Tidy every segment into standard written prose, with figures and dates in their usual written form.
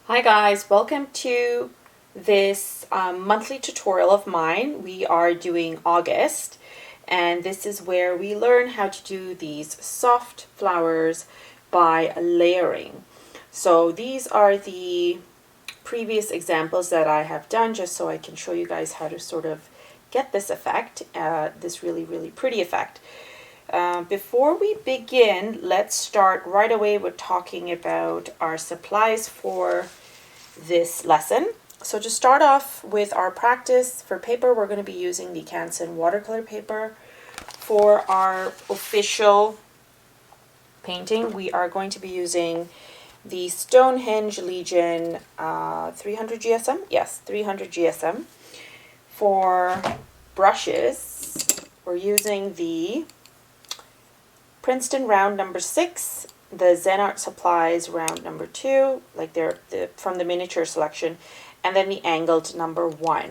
Hi guys, welcome to this monthly tutorial of mine. We are doing August, and this is where we learn how to do these soft flowers by layering. So these are the previous examples that I have done, just so I can show you guys how to sort of get this effect, this really pretty effect. Before we begin, let's start right away with talking about our supplies for this lesson. So to start off with our practice for paper, we're going to be using the Princeton watercolor paper. For our official painting, we are going to be using the Stonehenge Legion 300 GSM. Yes, 300 GSM. For brushes, we're using the Princeton round number 6, the Zen Art Supplies round number 2, like they're from the miniature selection, and then the angled number 1.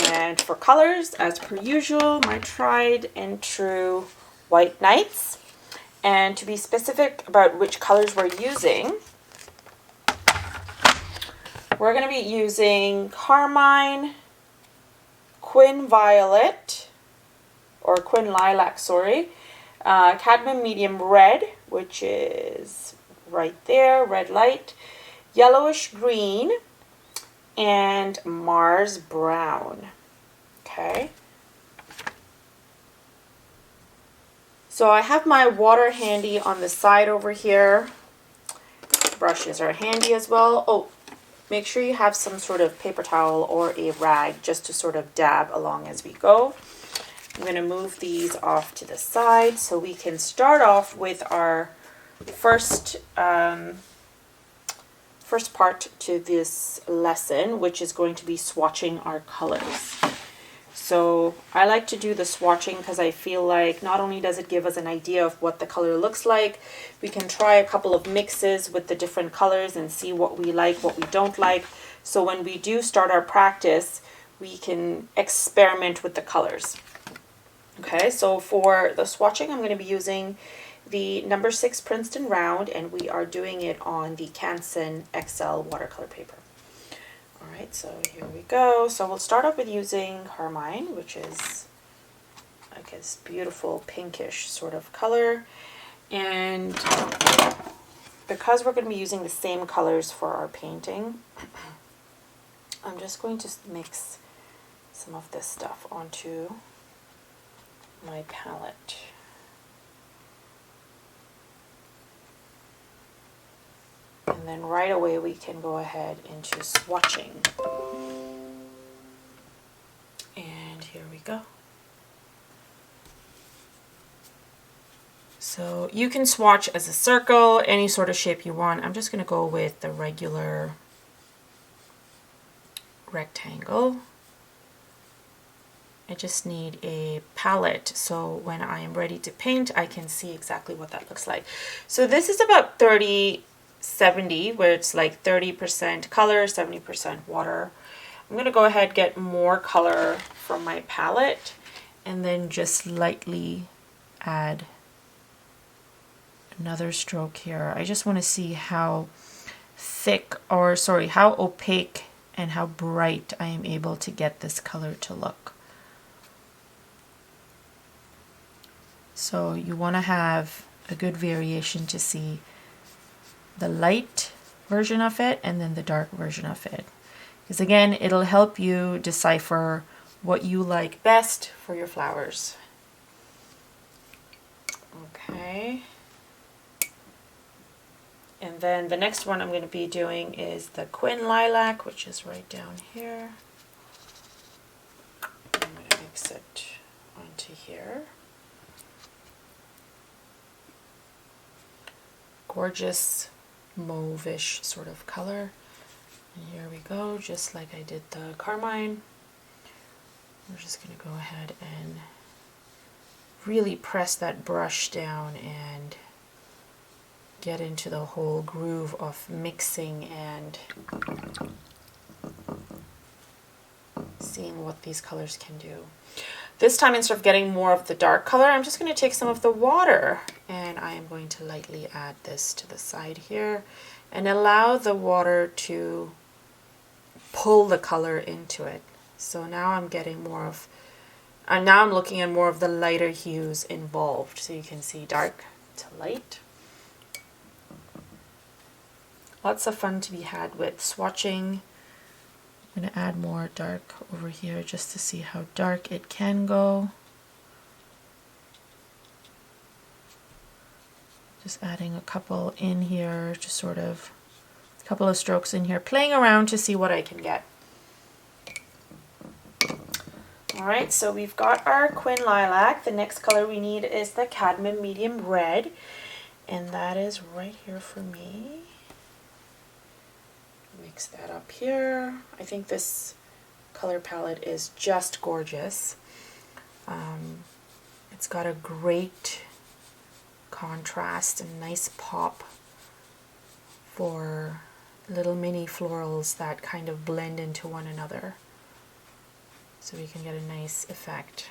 And for colors, as per usual, my tried and true White Knights. And to be specific about which colors we're using, we're going to be using Carmine, Quin Violet, or Quin Lilac, sorry, cadmium medium red, which is right there, red light, yellowish green, and Mars brown. Okay. So I have my water handy on the side over here. Brushes are handy as well. Oh, make sure you have some sort of paper towel or a rag just to sort of dab along as we go. I'm going to move these off to the side so we can start off with our first part to this lesson, which is going to be swatching our colors. So I like to do the swatching because I feel like not only does it give us an idea of what the color looks like, we can try a couple of mixes with the different colors and see what we like, what we don't like. So when we do start our practice, we can experiment with the colors. Okay, so for the swatching, I'm going to be using the number 6 Princeton round, and we are doing it on the Princeton XL watercolor paper. All right, so here we go. So we'll start off with using Carmine, which is like this beautiful pinkish sort of color. And because we're going to be using the same colors for our painting, I'm just going to mix some of this stuff onto my palette. And then right away we can go ahead into swatching. And here we go. So you can swatch as a circle, any sort of shape you want. I'm just going to go with the regular rectangle. I just need a palette, so when I am ready to paint, I can see exactly what that looks like. So this is about 30-70, where it's like 30% color, 70% water. I'm going to go ahead and get more color from my palette, and then just lightly add another stroke here. I just want to see how thick, or sorry, how opaque and how bright I am able to get this color to look. So you want to have a good variation to see the light version of it and then the dark version of it. Because again, it'll help you decipher what you like best for your flowers. Okay. And then the next one I'm going to be doing is the Quin Lilac, which is right down here. I'm going to mix it onto here. Gorgeous mauve-ish sort of color. And here we go, just like I did the Carmine. We're just going to go ahead and really press that brush down and get into the whole groove of mixing and seeing what these colors can do. This time, instead of getting more of the dark color, I'm just going to take some of the water and I am going to lightly add this to the side here. and allow the water to pull the color into it. So now I'm getting more of, and now I'm looking at more of the lighter hues involved. So you can see dark to light. Lots of fun to be had with swatching. I'm going to add more dark over here just to see how dark it can go. Just adding a couple in here, just sort of a couple of strokes in here, playing around to see what I can get. Alright, so we've got our Quin Lilac. The next color we need is the Cadmium Medium Red, and that is right here for me. Mix that up here. I think this color palette is just gorgeous. It's got a great contrast and nice pop for little mini florals that kind of blend into one another. So we can get a nice effect.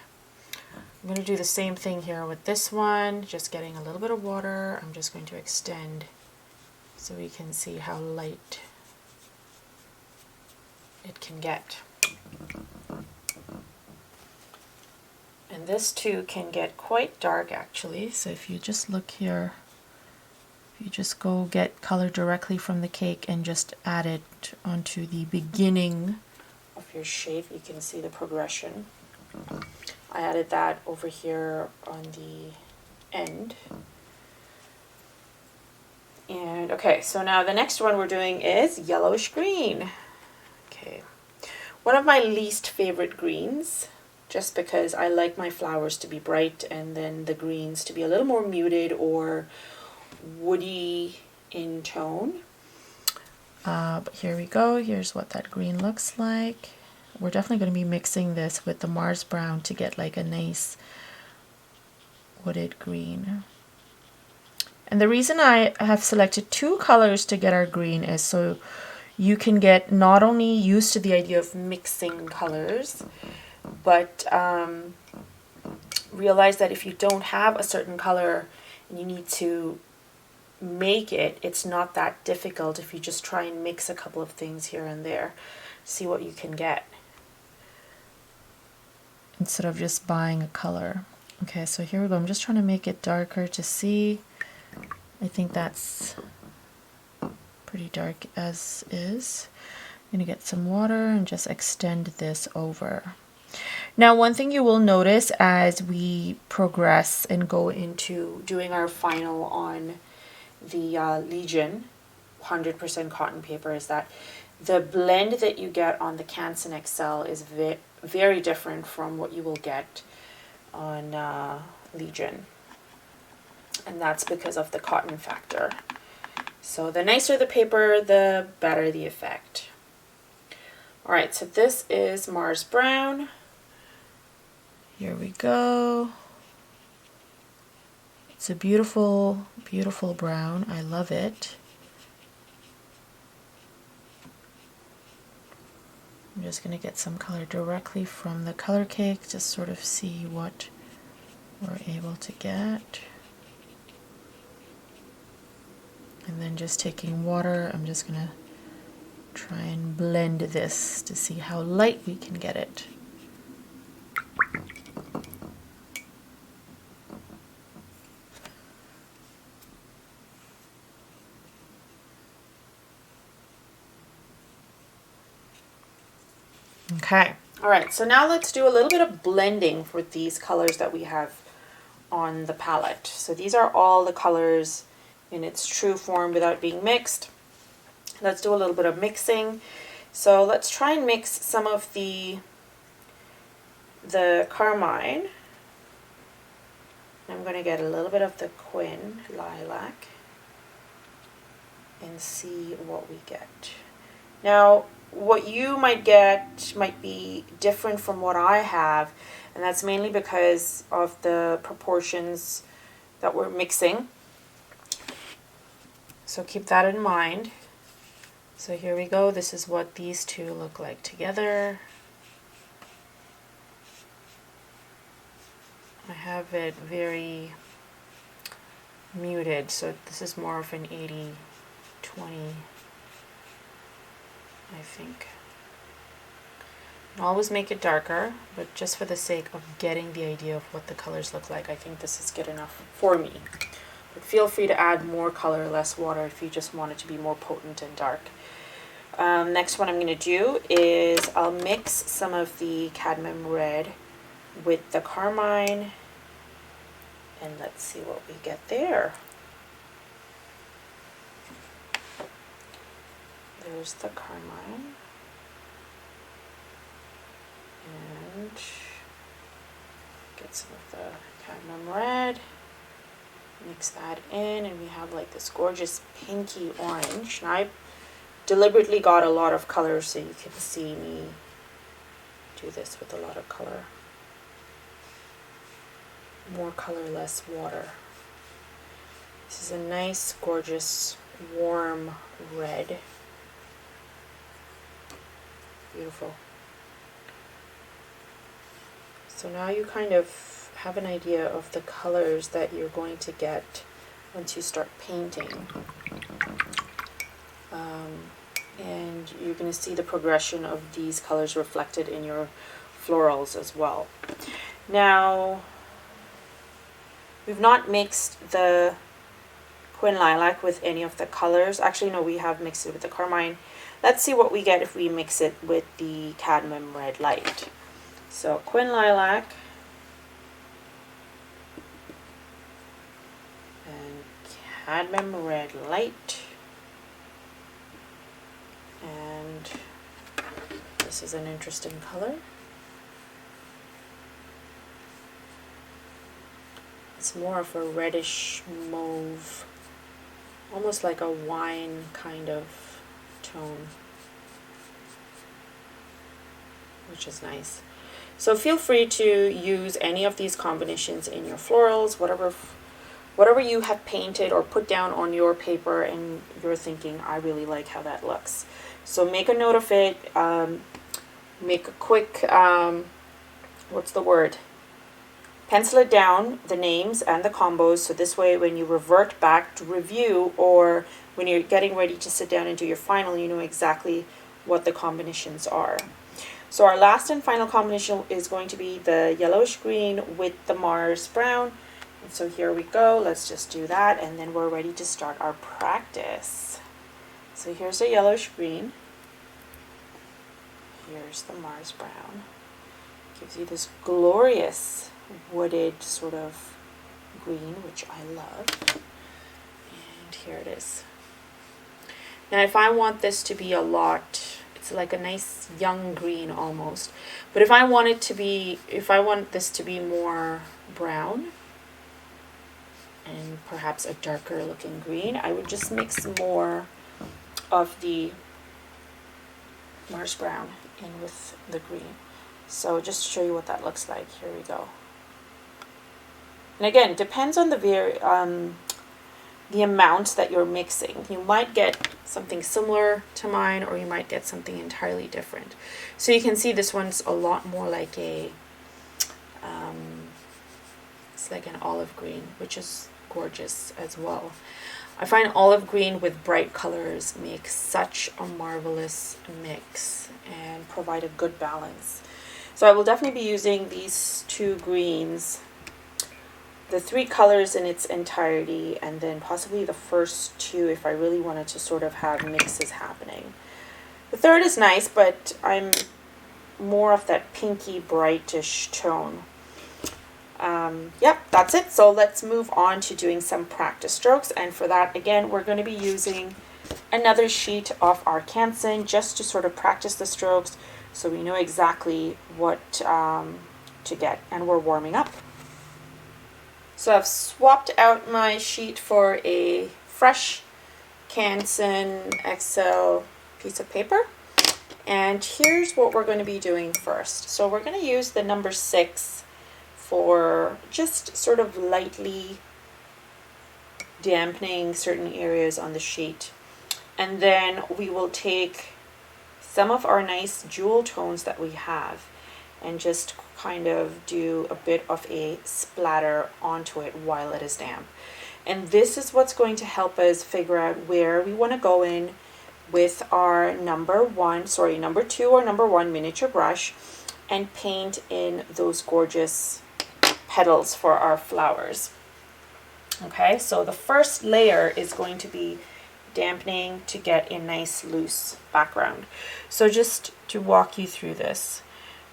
I'm going to do the same thing here with this one, just getting a little bit of water. I'm just going to extend so we can see how light it can get. And this too can get quite dark actually. So if you just look here, if you just go get color directly from the cake and just add it onto the beginning of your shape, you can see the progression. I added that over here on the end. And okay, so now the next one we're doing is yellowish green. Okay, one of my least favorite greens, just because I like my flowers to be bright and then the greens to be a little more muted or woody in tone. But here we go. Here's what that green looks like. We're definitely going to be mixing this with the Mars Brown to get like a nice wooded green. And the reason I have selected two colors to get our green is so you can get not only used to the idea of mixing colors, but realize that if you don't have a certain color and you need to make it, it's not that difficult if you just try and mix a couple of things here and there. See what you can get instead of just buying a color. Okay, so here we go. I'm just trying to make it darker to see. I think that's pretty dark as is. I'm going to get some water and just extend this over. Now, one thing you will notice as we progress and go into doing our final on the Legion 100% cotton paper is that the blend that you get on the Canson XL is very different from what you will get on Legion, and that's because of the cotton factor. So the nicer the paper, the better the effect. Alright, so this is Mars Brown. Here we go. It's a beautiful, beautiful brown. I love it. I'm just going to get some color directly from the color cake, just sort of see what we're able to get. And then just taking water, I'm just going to try and blend this to see how light we can get it. Okay, all right, so now let's do a little bit of blending for these colors that we have on the palette. So these are all the colors in its true form without being mixed. Let's do a little bit of mixing. So let's try and mix some of the carmine. I'm going to get a little bit of the Quin Lilac and see what we get. Now, what you might get might be different from what I have, and that's mainly because of the proportions that we're mixing. So keep that in mind. So here we go. This is what these two look like together. I have it very muted, so this is more of an 80 20, I think. Always make it darker, but just for the sake of getting the idea of what the colors look like, I think this is good enough for me. But feel free to add more color, less water if you just want it to be more potent and dark. Next one I'm going to do is I'll mix some of the cadmium red with the carmine, and let's see what we get there. There's the carmine, and get some of the cadmium red, mix that in, and we have like this gorgeous pinky orange. Now I deliberately got a lot of color so you can see me do this with a lot of color. More color, less water. This is a nice, gorgeous, warm red. Beautiful. So now you kind of have an idea of the colors that you're going to get once you start painting. And you're going to see the progression of these colors reflected in your florals as well. Now, we've not mixed the Quin Lilac with any of the colors. Actually, no, we have mixed it with the carmine. Let's see what we get if we mix it with the cadmium red light. So Quin Lilac and cadmium red light. And this is an interesting color. It's more of a reddish mauve, almost like a wine kind of tone, which is nice. So feel free to use any of these combinations in your florals, whatever you have painted or put down on your paper and you're thinking, I really like how that looks. So make a note of it, make a quick, what's the word? Pencil it down, the names and the combos, so this way when you revert back to review or when you're getting ready to sit down and do your final, you know exactly what the combinations are. So our last and final combination is going to be the yellowish green with the Mars brown. And so here we go, let's just do that and then we're ready to start our practice. So here's the yellowish green, here's the Mars brown. Gives you this glorious wooded sort of green, which I love. And here it is. Now if I want this to be a lot, it's like a nice young green almost, but if I want this to be more brown and perhaps a darker looking green, I would just mix more of the Mars brown in with the green. So just to show you what that looks like, here we go. And again, depends on the amount that you're mixing. You might get something similar to mine, or you might get something entirely different. So you can see this one's a lot more like a, it's like an olive green, which is gorgeous as well. I find olive green with bright colors makes such a marvelous mix and provide a good balance. So I will definitely be using these two greens, the three colors in its entirety, and then possibly the first two if I really wanted to sort of have mixes happening. The third is nice, but I'm more of that pinky brightish tone. Yep, that's it. So let's move on to doing some practice strokes, and for that again we're going to be using another sheet of our Canson just to sort of practice the strokes so we know exactly what to get, and we're warming up. So I've swapped out my sheet for a fresh Canson XL piece of paper, and here's what we're going to be doing first. So we're going to use the number 6 for just sort of lightly dampening certain areas on the sheet, and then we will take some of our nice jewel tones that we have and just kind of do a bit of a splatter onto it while it is damp. And this is what's going to help us figure out where we want to go in with our number 2 or number 1 miniature brush and paint in those gorgeous petals for our flowers. Okay, so the first layer is going to be dampening to get a nice loose background. So just to walk you through this,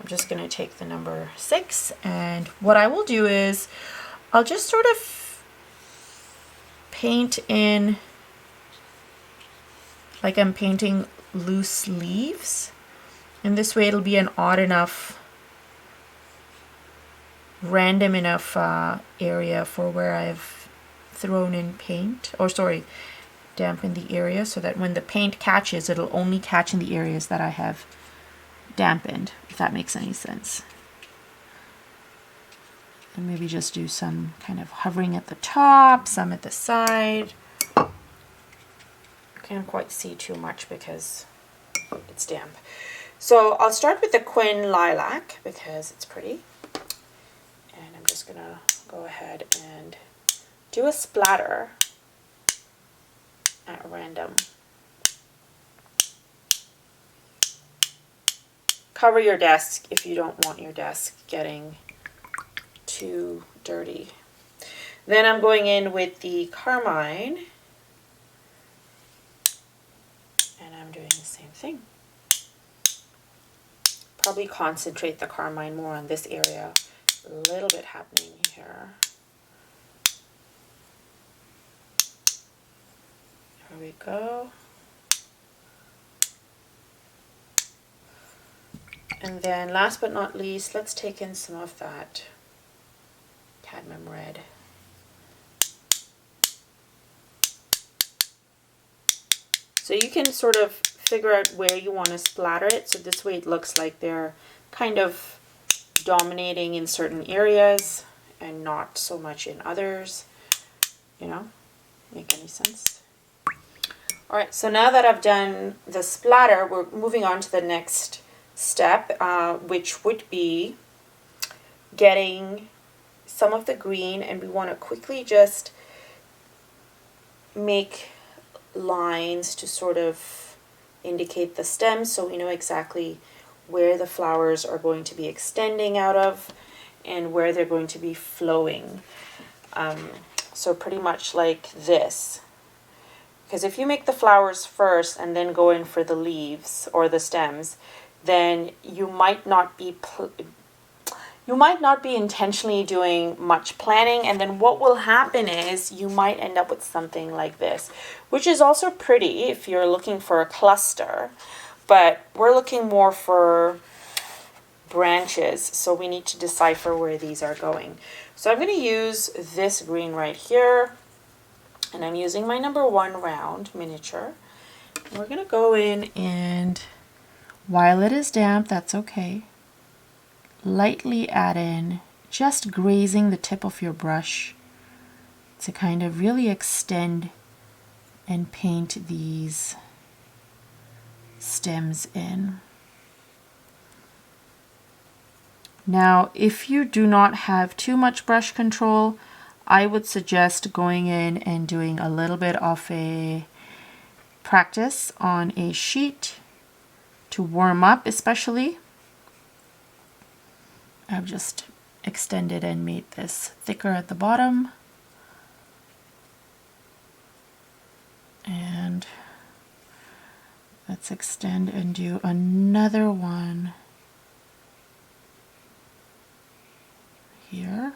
I'm just going to take the number 6, and what I will do is I'll just sort of paint in like I'm painting loose leaves, and this way it'll be an odd enough, random enough area for where I've thrown in paint, or sorry, dampen the area, so that when the paint catches, it'll only catch in the areas that I have dampened, if that makes any sense. And maybe just do some kind of hovering at the top, some at the side. Can't quite see too much because it's damp. So I'll start with the Quin Lilac because it's pretty. And I'm just gonna go ahead and do a splatter at random. Cover your desk if you don't want your desk getting too dirty. Then I'm going in with the Carmine, and I'm doing the same thing. Probably concentrate the Carmine more on this area. A little bit happening here. There we go. And then last but not least, let's take in some of that cadmium red. So you can sort of figure out where you want to splatter it, so this way it looks like they're kind of dominating in certain areas and not so much in others, you know, make any sense? All right, so now that I've done the splatter, we're moving on to the next step, which would be getting some of the green, and we want to quickly just make lines to sort of indicate the stems, so we know exactly where the flowers are going to be extending out of and where they're going to be flowing. So pretty much like this. Because if you make the flowers first and then go in for the leaves or the stems, then you might not be intentionally doing much planning, and then what will happen is you might end up with something like this, which is also pretty if you're looking for a cluster, but we're looking more for branches, so we need to decipher where these are going. So I'm going to use this green right here, and I'm using my number 1 round miniature. And we're going to go in, and while it is damp, that's okay, lightly add in, just grazing the tip of your brush to kind of really extend and paint these stems in. Now, if you do not have too much brush control, I would suggest going in and doing a little bit of a practice on a sheet to warm up, especially. I've just extended and made this thicker at the bottom. And let's extend and do another one here.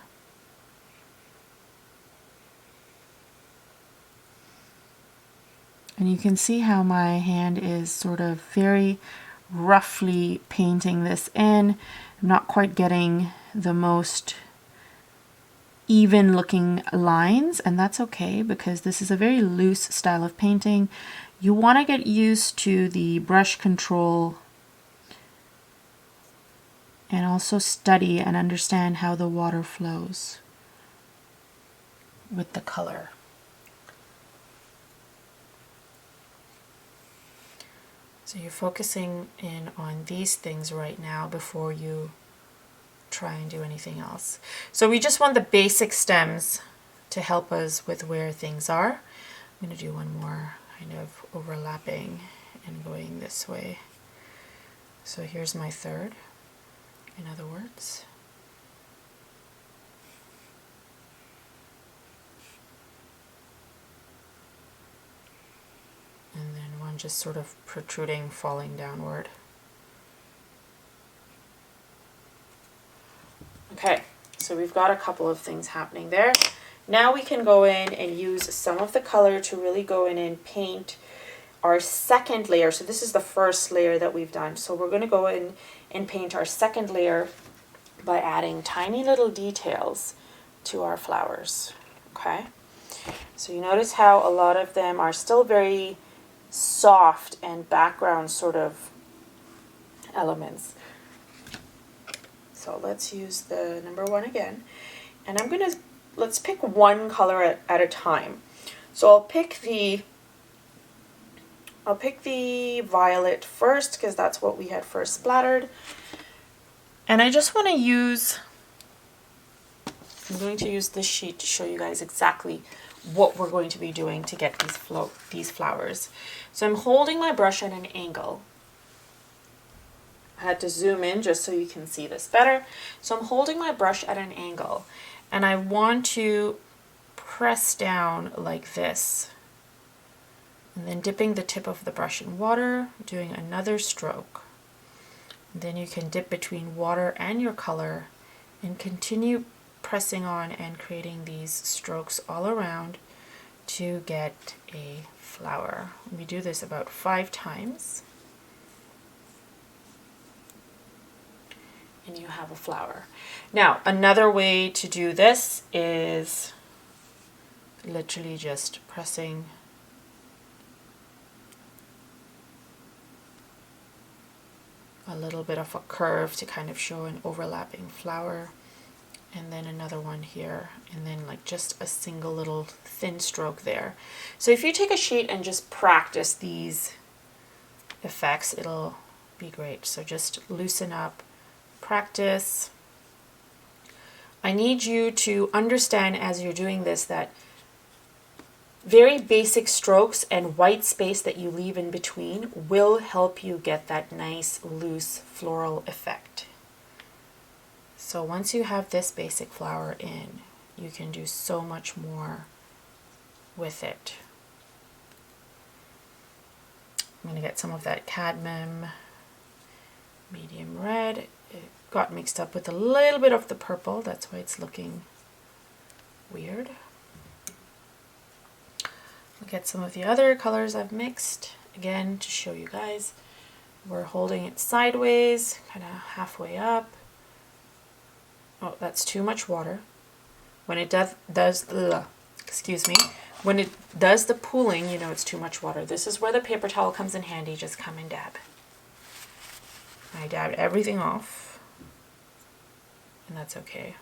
And you can see how my hand is sort of very roughly painting this in. I'm not quite getting the most even looking lines, and that's okay because this is a very loose style of painting. You want to get used to the brush control and also study and understand how the water flows with the color. So you're focusing in on these things right now before you try and do anything else. So we just want the basic stems to help us with where things are. I'm going to do one more kind of overlapping and going this way. So here's my third, in other words. And then one just sort of protruding, falling downward. Okay, so we've got a couple of things happening there. Now we can go in and use some of the color to really go in and paint our second layer. So this is the first layer that we've done. So we're going to go in and paint our second layer by adding tiny little details to our flowers. Okay, so you notice how a lot of them are still very soft and background sort of elements. So let's use the number one again, and let's pick one color at a time. So I'll pick the violet first because that's what we had first splattered. And I just want to I'm going to use this sheet to show you guys exactly what we're going to be doing to get these flowers. So I'm holding my brush at an angle. I had to zoom in just so you can see this better. So I'm holding my brush at an angle and I want to press down like this. And then dipping the tip of the brush in water, doing another stroke. And then you can dip between water and your color and continue pressing on and creating these strokes all around to get a flower. We do this about 5 times. And you have a flower. Now, another way to do this is literally just pressing a little bit of a curve to kind of show an overlapping flower, and then another one here, and then like just a single little thin stroke there. So if you take a sheet and just practice these effects, it'll be great. So just loosen up, practice. I need you to understand as you're doing this that very basic strokes and white space that you leave in between will help you get that nice loose floral effect. So once you have this basic flower in, you can do so much more with it. I'm going to get some of that cadmium medium red. It got mixed up with a little bit of the purple, that's why it's looking weird. Look at some of the other colors I've mixed, again to show you guys. We're holding it sideways, kind of halfway up. Oh, that's too much water. When it when it does the pooling, you know it's too much water. This is where the paper towel comes in handy. Just come and dab. I dabbed everything off, and that's okay.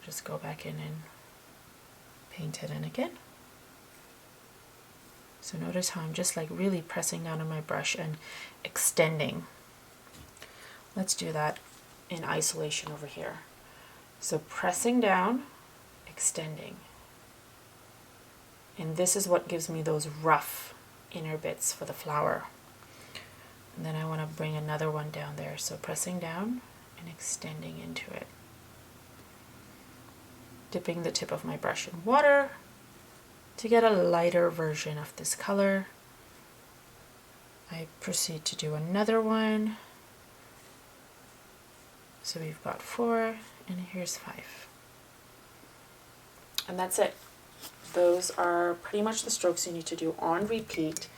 Just go back in and paint it in again. So notice how I'm just like really pressing down on my brush and extending. Let's do that in isolation over here. So pressing down, extending. And this is what gives me those rough inner bits for the flower. And then I want to bring another one down there. So pressing down and extending into it. Dipping the tip of my brush in water to get a lighter version of this color. I proceed to do another one. So we've got 4 and here's 5. And that's it. Those are pretty much the strokes you need to do on repeat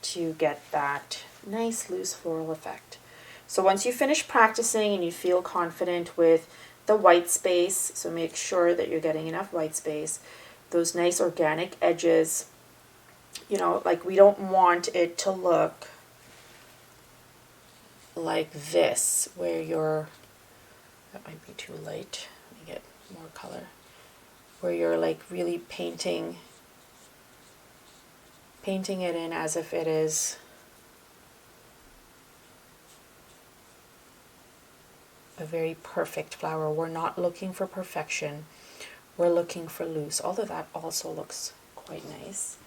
to get that nice loose floral effect. So once you finish practicing and you feel confident with the white space, so make sure that you're getting enough white space, those nice organic edges, you know, like we don't want it to look like this where you're, that might be too light, let me get more color, where you're like really painting it in as if it is . a very perfect flower. We're not looking for perfection. We're looking for loose, although that also looks quite nice.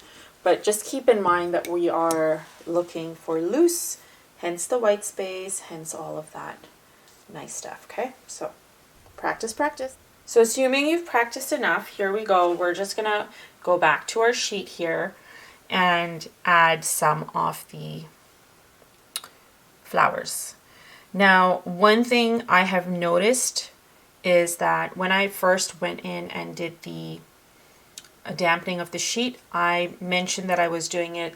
But just keep in mind that we are looking for loose, hence the white space, hence all of that nice stuff, okay? So practice, practice. So assuming you've practiced enough, here we go. We're just gonna go back to our sheet here and add some of the flowers. Now, one thing I have noticed is that when I first went in and did the dampening of the sheet, I mentioned that I was doing it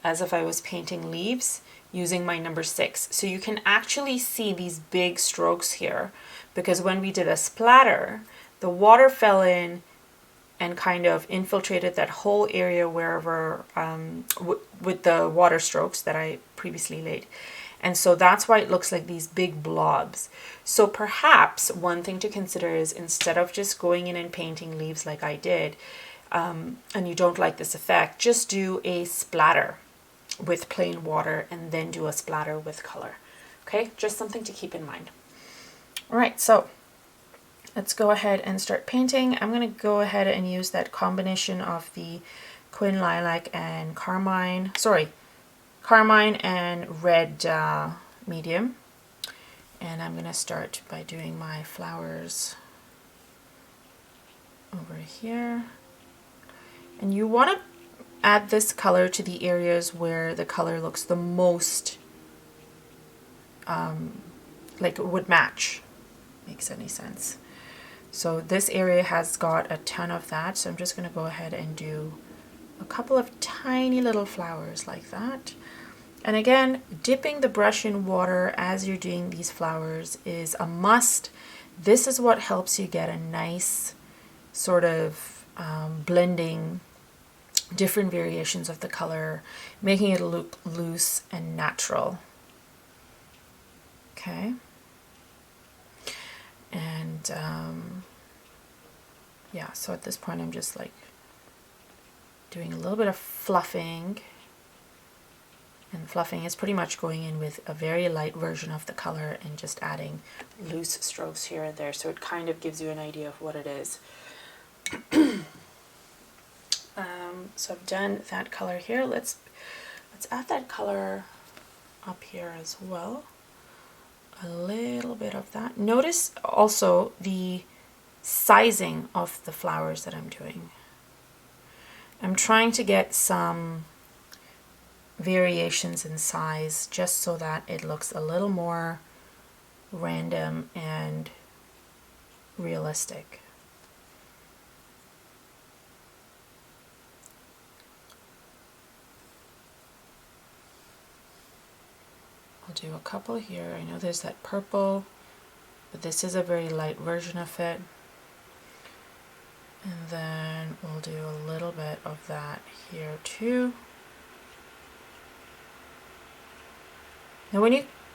as if I was painting leaves using my number 6. So you can actually see these big strokes here, because when we did a splatter, the water fell in and kind of infiltrated that whole area wherever with the water strokes that I previously laid. And so that's why it looks like these big blobs. So perhaps one thing to consider is, instead of just going in and painting leaves like I did, and you don't like this effect, just do a splatter with plain water and then do a splatter with color. Okay, just something to keep in mind. All right, so let's go ahead and start painting. I'm going to go ahead and use that combination of the Quin Lilac and Carmine and red medium. And I'm going to start by doing my flowers over here. And you want to add this color to the areas where the color looks the most like it would match. Makes any sense. So this area has got a ton of that, so I'm just going to go ahead and do a couple of tiny little flowers like that. And again, dipping the brush in water as you're doing these flowers is a must. This is what helps you get a nice sort of blending different variations of the color, making it look loose and natural. Okay. And yeah, so at this point I'm just like doing a little bit of fluffing. And fluffing is pretty much going in with a very light version of the color and just adding loose strokes here and there, so it kind of gives you an idea of what it is. So I've done that color here. Let's add that color up here as well. A little bit of that. Notice also the sizing of the flowers that I'm doing. I'm trying to get some variations in size just so that it looks a little more random and realistic. I'll do a couple here. I know there's that purple, but this is a very light version of it. And then we'll do a little bit of that here too. Now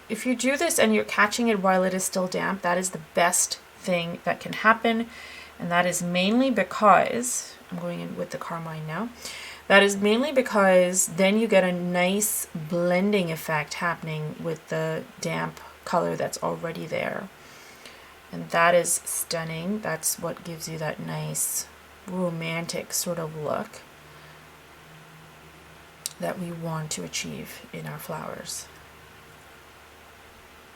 if you do this and you're catching it while it is still damp, that is the best thing that can happen. And that is mainly because, I'm going in with the Carmine now, that is mainly because then you get a nice blending effect happening with the damp color that's already there. And that is stunning. That's what gives you that nice romantic sort of look that we want to achieve in our flowers.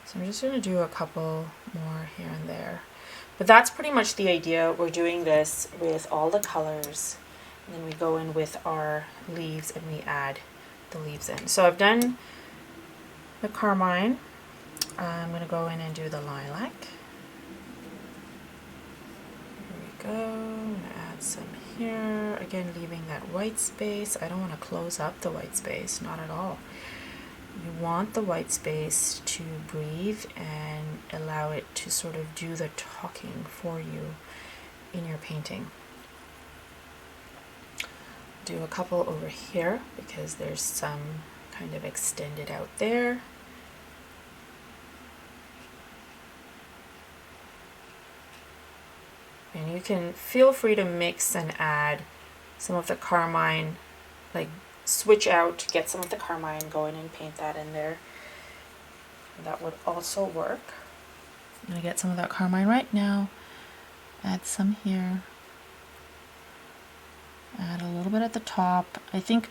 So I'm just going to do a couple more here and there. But that's pretty much the idea. We're doing this with all the colors. And then we go in with our leaves and we add the leaves in. So I've done the Carmine. I'm going to go in and do the Lilac. Here we go. I'm going to add some here. Again, leaving that white space. I don't want to close up the white space, not at all. You want the white space to breathe and allow it to sort of do the talking for you in your painting. Do a couple over here because there's some kind of extended out there. And you can feel free to mix and add some of the Carmine, like switch out, get some of the Carmine, go in and paint that in there. And that would also work. I'm going to get some of that carmine right now. Add some here. Add a little bit at the top. I think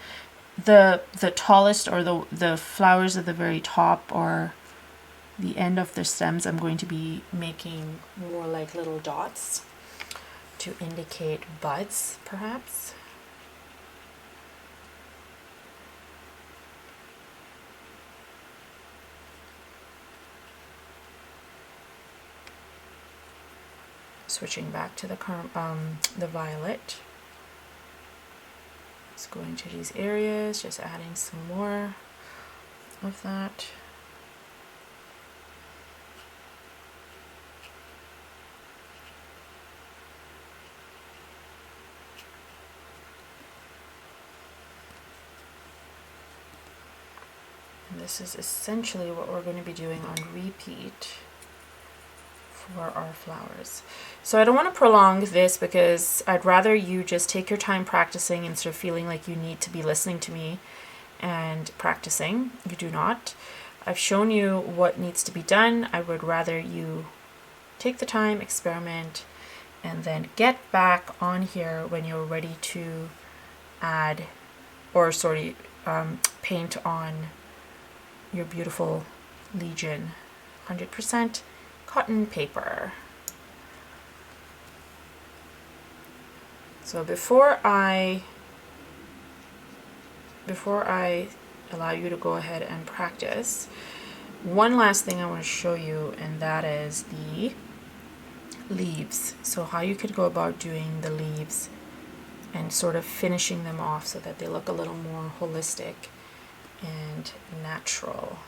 the tallest, or the flowers at the very top, or the end of the stems, I'm going to be making more like little dots to indicate buds, perhaps. Switching back to the violet. Just going to these areas, just adding some more of that. And this is essentially what we're going to be doing on repeat for our flowers. So I don't want to prolong this because I'd rather you just take your time practicing instead of feeling like you need to be listening to me and practicing. You do not. I've shown you what needs to be done. I would rather you take the time, experiment, and then get back on here when you're ready to add, or paint on your beautiful Legion 100% cotton paper. So before I allow you to go ahead and practice, one last thing I want to show you, and that is the leaves. So how you could go about doing the leaves and sort of finishing them off so that they look a little more holistic and natural.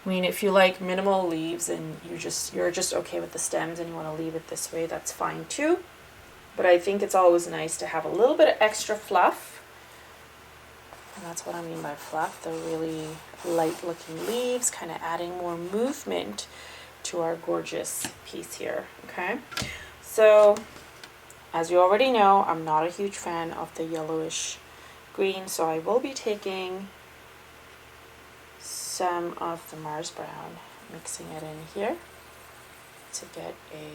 I mean, if you like minimal leaves and you're just okay with the stems and you want to leave it this way, that's fine too. But I think it's always nice to have a little bit of extra fluff. And that's what I mean by fluff, the really light looking leaves, kind of adding more movement to our gorgeous piece here, okay? So, as you already know, I'm not a huge fan of the yellowish green, so I will be taking some of the Mars Brown, mixing it in here to get a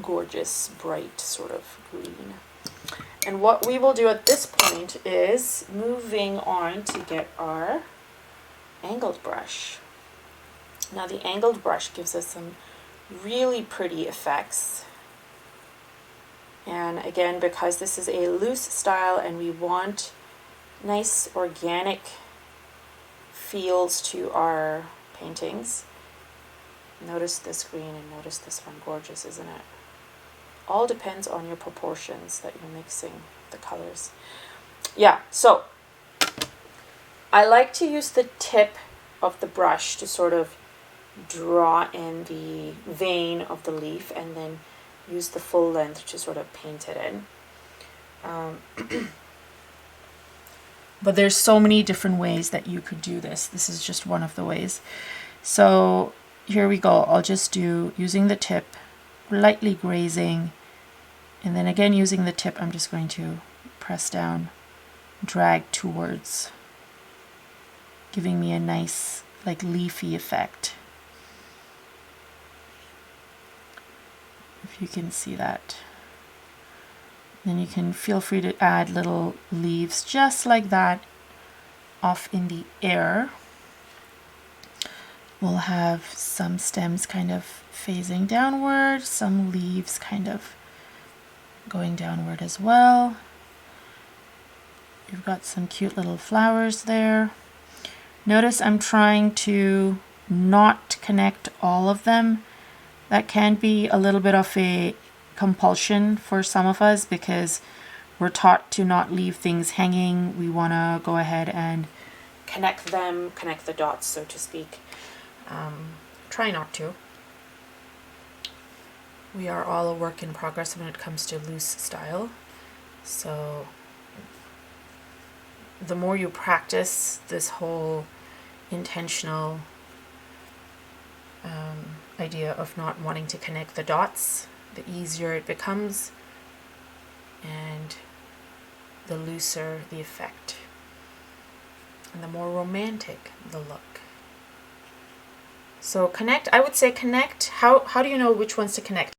gorgeous, bright sort of green. And what we will do at this point is moving on to get our angled brush. Now the angled brush gives us some really pretty effects. And again, because this is a loose style and we want nice organic feels to our paintings. Notice this green and notice this one, gorgeous, isn't it? All depends on your proportions that you're mixing the colors. Yeah, so I like to use the tip of the brush to sort of draw in the vein of the leaf and then use the full length to sort of paint it in. But there's so many different ways that you could do this. This is just one of the ways. So here we go. I'll just do, using the tip, lightly grazing, and then again using the tip, I'm just going to press down, drag towards, giving me a nice like leafy effect. If you can see that. Then you can feel free to add little leaves just like that off in the air. We'll have some stems kind of phasing downward, some leaves kind of going downward as well. You've got some cute little flowers there. Notice I'm trying to not connect all of them. That can be a little bit of a compulsion for some of us because we're taught to not leave things hanging. We want to go ahead and connect them, connect the dots, so to speak. Try not to. We are all a work in progress when it comes to loose style. So the more you practice this whole intentional idea of not wanting to connect the dots, the easier it becomes and the looser the effect and the more romantic the look. So connect, I would say connect. How do you know which ones to connect?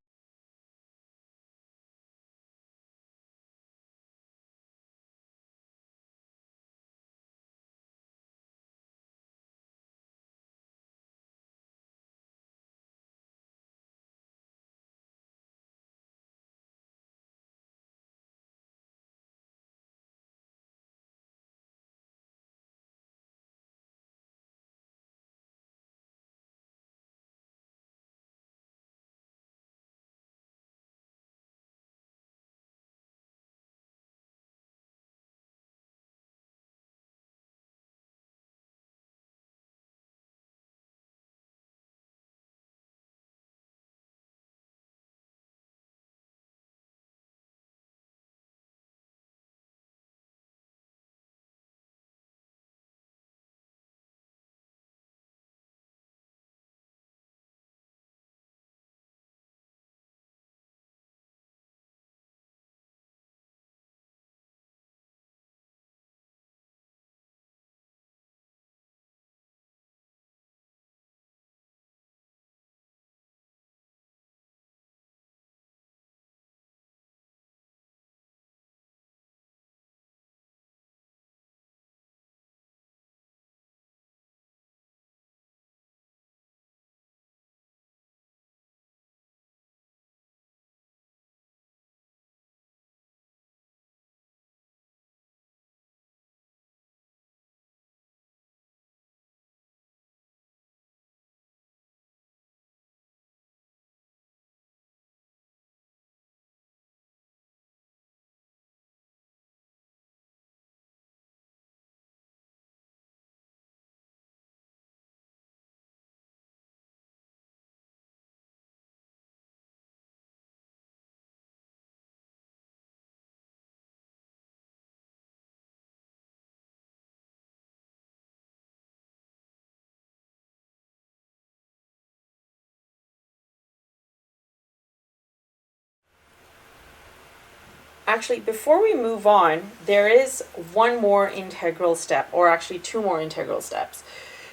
Actually, before we move on, there is one more integral step, or actually two more integral steps.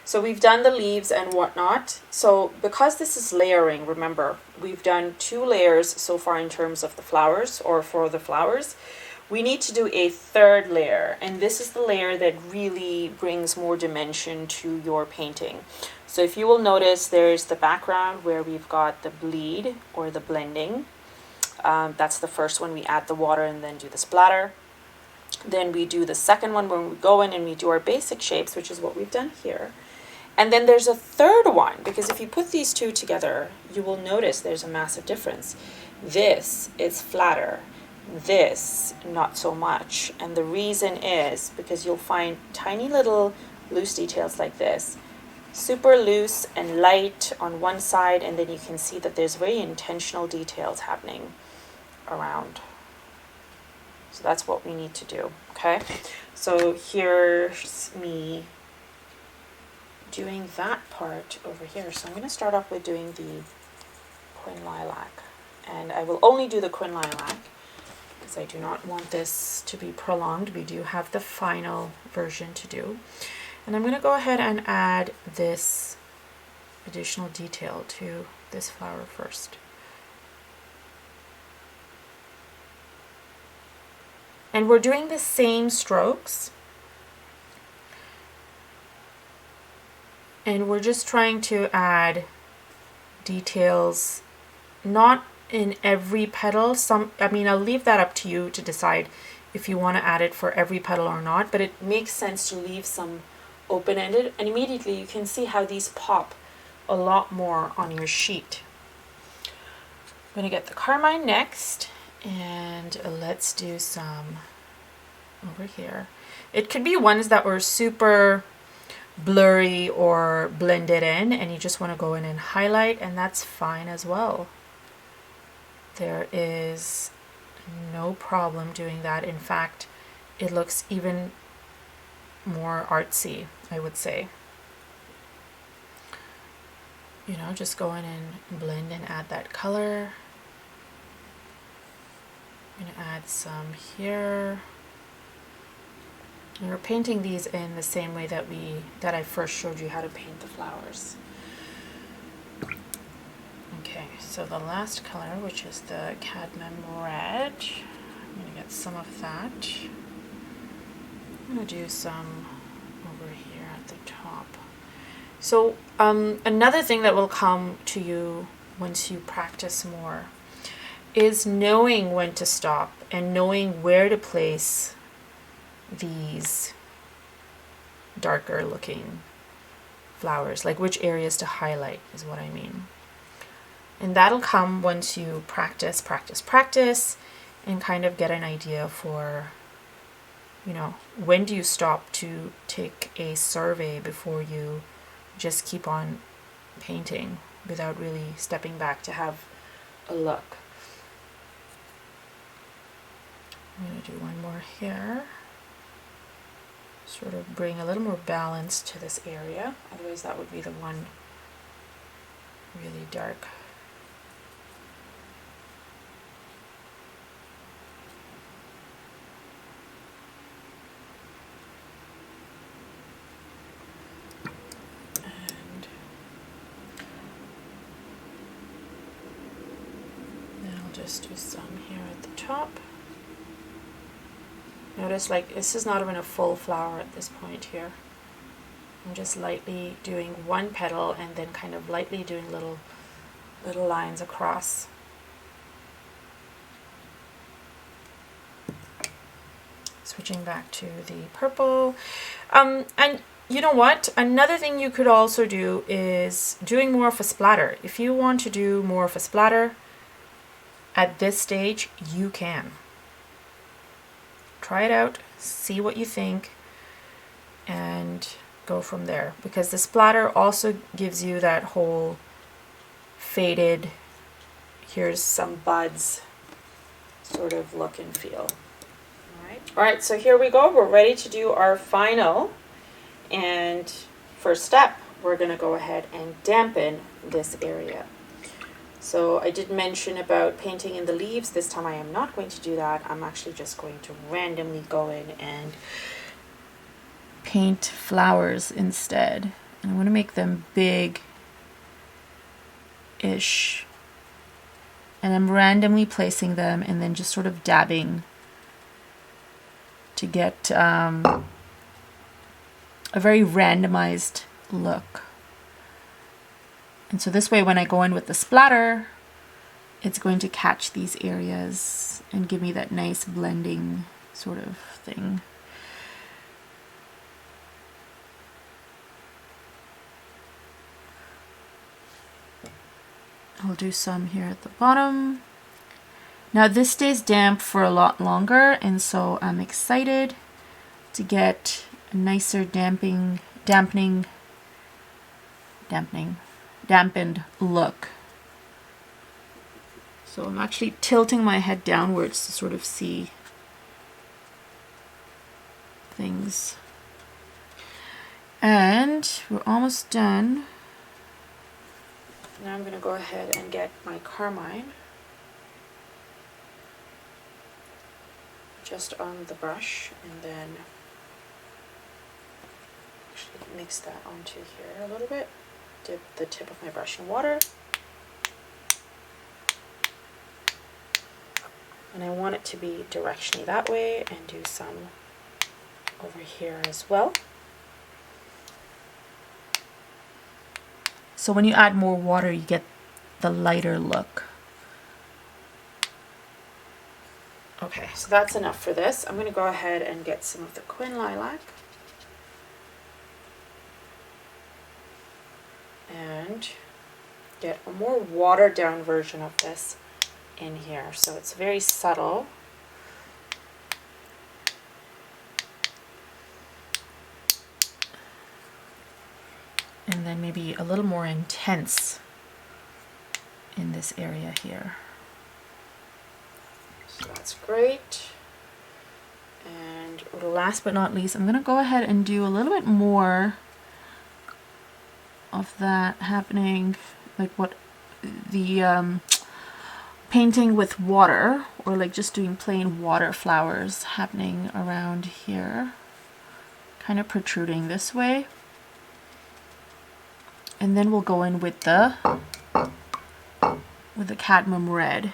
So we've done the leaves and whatnot. So because this is layering, remember, we've done 2 layers so far in terms of the flowers, or for the flowers. We need to do a 3rd layer, and this is the layer that really brings more dimension to your painting. So if you will notice, there's the background where we've got the bleed or the blending. That's the first one. We add the water and then do the splatter. Then we do the second one when we go in and we do our basic shapes, which is what we've done here. And then there's a 3rd one, because if you put these 2 together, you will notice there's a massive difference. This is flatter, this not so much. And the reason is because you'll find tiny little loose details like this, super loose and light on one side, and then you can see that there's very intentional details happening around. So that's what we need to do. Okay, so here's me doing that part over here. So I'm going to start off with doing the Quin Lilac, and I will only do the Quin Lilac because I do not want this to be prolonged. We do have the final version to do, and I'm going to go ahead and add this additional detail to this flower first. And we're doing the same strokes, and we're just trying to add details, not in every petal. I'll leave that up to you to decide if you want to add it for every petal or not, but it makes sense to leave some open-ended, and immediately you can see how these pop a lot more on your sheet. I'm going to get the carmine next, and let's do some over here. It could be ones that were super blurry or blended in, and you just want to go in and highlight, and that's fine as well. There is no problem doing that. In fact, it looks even more artsy, I would say. You know, just go in and blend and add that color. I'm going to add some here. And we're painting these in the same way that I first showed you how to paint the flowers. Okay, so the last color, which is the cadmium red, I'm going to get some of that. I'm going to do some over here at the top. So another thing that will come to you once you practice more is knowing when to stop and knowing where to place these darker looking flowers, like which areas to highlight is what I mean. And that'll come once you practice and kind of get an idea for, you know, when do you stop to take a survey before you just keep on painting without really stepping back to have a look. I'm going to do one more here. Sort of bring a little more balance to this area, otherwise that would be the one really dark. And then I'll just do some here at the top. Notice, like, this is not even a full flower at this point here. I'm just lightly doing one petal and then kind of lightly doing little lines across. Switching back to the purple. And you know what? Another thing you could also do is doing more of a splatter. If you want to do more of a splatter at this stage, you can. Try it out, see what you think, and go from there. Because the splatter also gives you that whole faded, here's some buds sort of look and feel. All right, so here we go. We're ready to do our final. And first step, we're going to go ahead and dampen this area. So I did mention about painting in the leaves. This time I am not going to do that. I'm actually just going to randomly go in and paint flowers instead. And I want to make them big-ish. And I'm randomly placing them and then just sort of dabbing to get a very randomized look. And so this way, when I go in with the splatter, it's going to catch these areas and give me that nice blending sort of thing. I'll do some here at the bottom. Now this stays damp for a lot longer, and so I'm excited to get a nicer dampened look. So I'm actually tilting my head downwards to sort of see things. And we're almost done. Now I'm going to go ahead and get my carmine just on the brush, and then actually mix that onto here a little bit. Dip the tip of my brush in water. And I want it to be directionally that way, and do some over here as well. So when you add more water, you get the lighter look. Okay, so that's enough for this. I'm going to go ahead and get some of the Quin Lilac. And get a more watered down version of this in here. So it's very subtle. And then maybe a little more intense in this area here. So that's great. And last but not least, I'm going to go ahead and do a little bit more of that happening, like what the painting with water, or like just doing plain water flowers happening around here, kind of protruding this way. And then we'll go in with the with the cadmium red.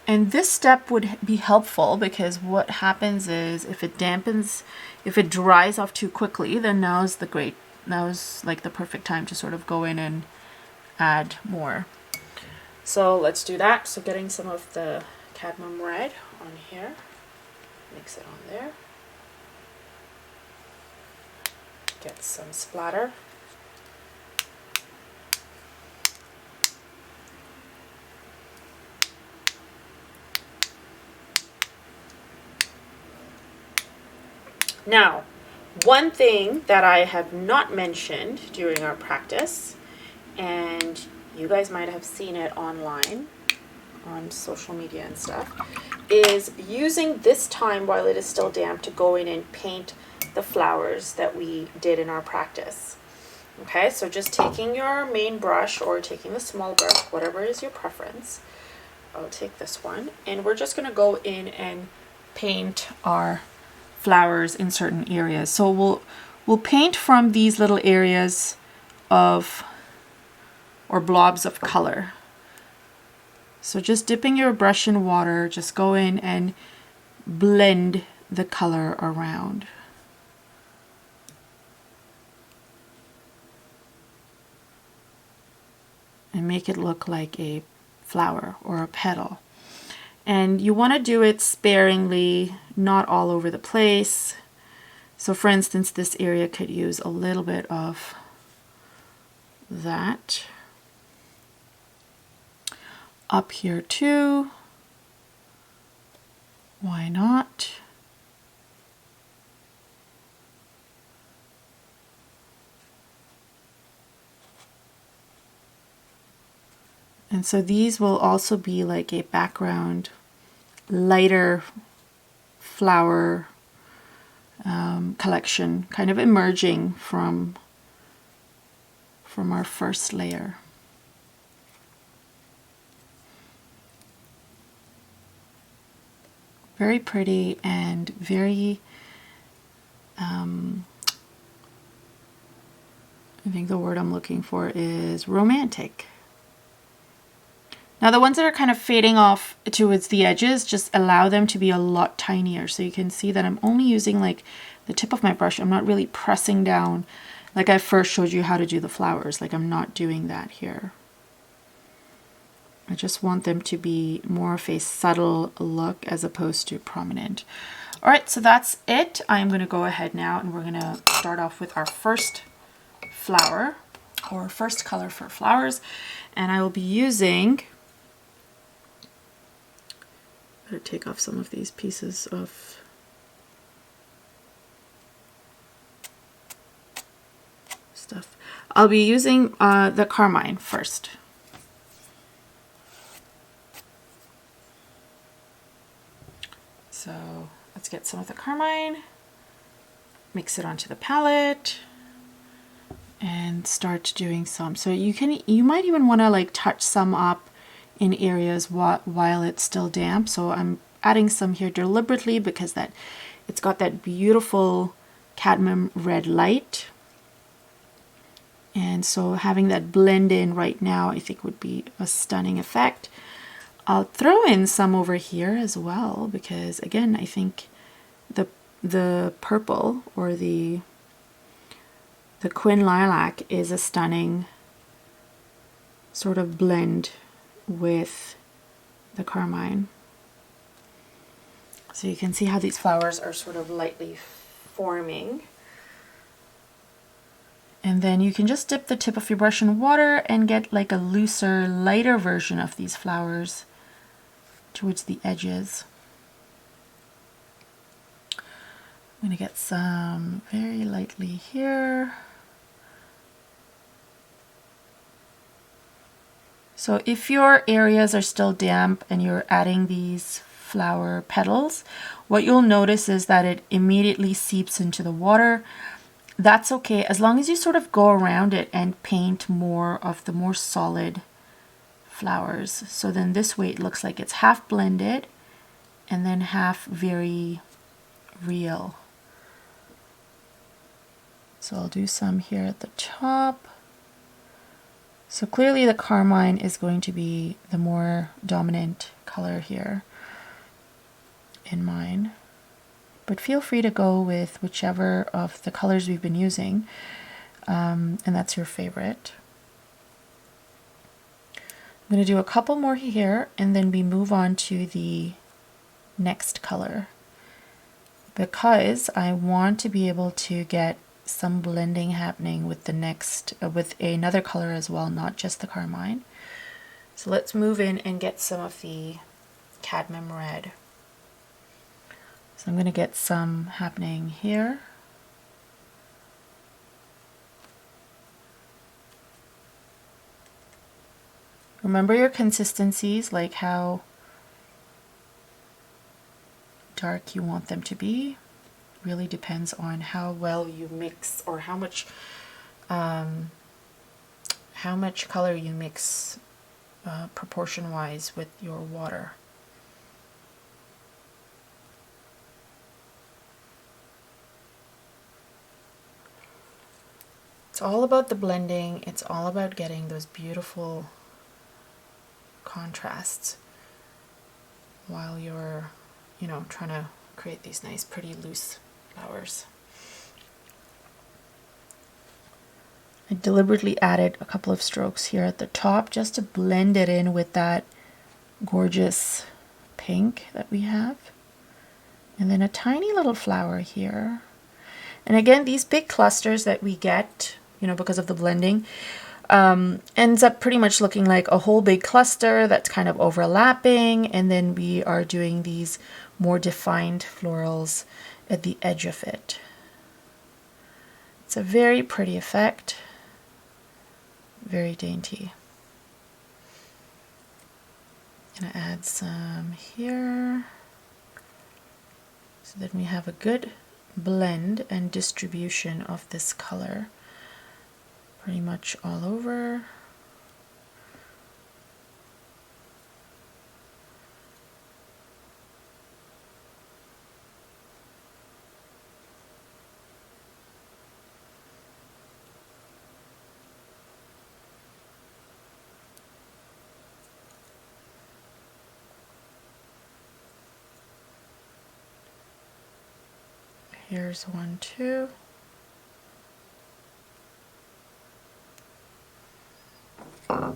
And this step would be helpful because what happens is if it dampens, if it dries off too quickly, then now's like the perfect time to sort of go in and add more. So let's do that. So getting some of the cadmium red on here, mix it on there. Get some splatter. Now, one thing that I have not mentioned during our practice, and you guys might have seen it online on social media and stuff, is using this time while it is still damp to go in and paint the flowers that we did in our practice. Okay, so just taking your main brush or taking the small brush, whatever is your preference. I'll take this one, and we're just going to go in and paint our flowers in certain areas. So we'll paint from these little areas of or blobs of color. So just dipping your brush in water, just go in and blend the color around. And make it look like a flower or a petal. And you want to do it sparingly, not all over the place. So for instance, this area could use a little bit of that. Up here too. Why not? And so these will also be like a background, lighter flower collection, kind of emerging from our first layer. Very pretty and very, I think the word I'm looking for is romantic. Now the ones that are kind of fading off towards the edges, just allow them to be a lot tinier. So you can see that I'm only using like the tip of my brush. I'm not really pressing down like I first showed you how to do the flowers. Like I'm not doing that here. I just want them to be more of a subtle look as opposed to prominent. All right, so that's it. I'm going to go ahead now and we're going to start off with our first flower or first color for flowers. And I will be using, better take off some of these pieces of stuff. I'll be using the carmine first. So let's get some of the carmine, mix it onto the palette, and start doing some. So you might even want to like touch some up in areas while it's still damp. So I'm adding some here deliberately because it's got that beautiful cadmium red light. And so having that blend in right now, I think would be a stunning effect. I'll throw in some over here as well because again, I think the purple or the Quin Lilac is a stunning sort of blend with the carmine. So you can see how these flowers are sort of lightly forming. And then you can just dip the tip of your brush in water and get like a looser, lighter version of these flowers towards the edges. I'm going to get some very lightly here. So if your areas are still damp and you're adding these flower petals, what you'll notice is that it immediately seeps into the water. That's okay, as long as you sort of go around it and paint more of the more solid flowers. So then this way it looks like it's half blended and then half very real. So I'll do some here at the top. So clearly the carmine is going to be the more dominant color here in mine. But feel free to go with whichever of the colors we've been using, and that's your favorite. I'm going to do a couple more here, and then we move on to the next color, because I want to be able to get some blending happening with the next, with another color as well, not just the carmine. So let's move in and get some of the cadmium red. So I'm going to get some happening here. Remember your consistencies, like how dark you want them to be. Really depends on how well you mix, or how much color you mix proportion wise with your water. It's all about the blending. It's all about getting those beautiful contrasts while you're, trying to create these nice, pretty, loose flowers. I deliberately added a couple of strokes here at the top just to blend it in with that gorgeous pink that we have. And then a tiny little flower here. And again, these big clusters that we get, because of the blending, ends up pretty much looking like a whole big cluster that's kind of overlapping, and then we are doing these more defined florals at the edge of it. It's a very pretty effect, very dainty. I'm gonna add some here so that we have a good blend and distribution of this color pretty much all over. Here's one too. I'm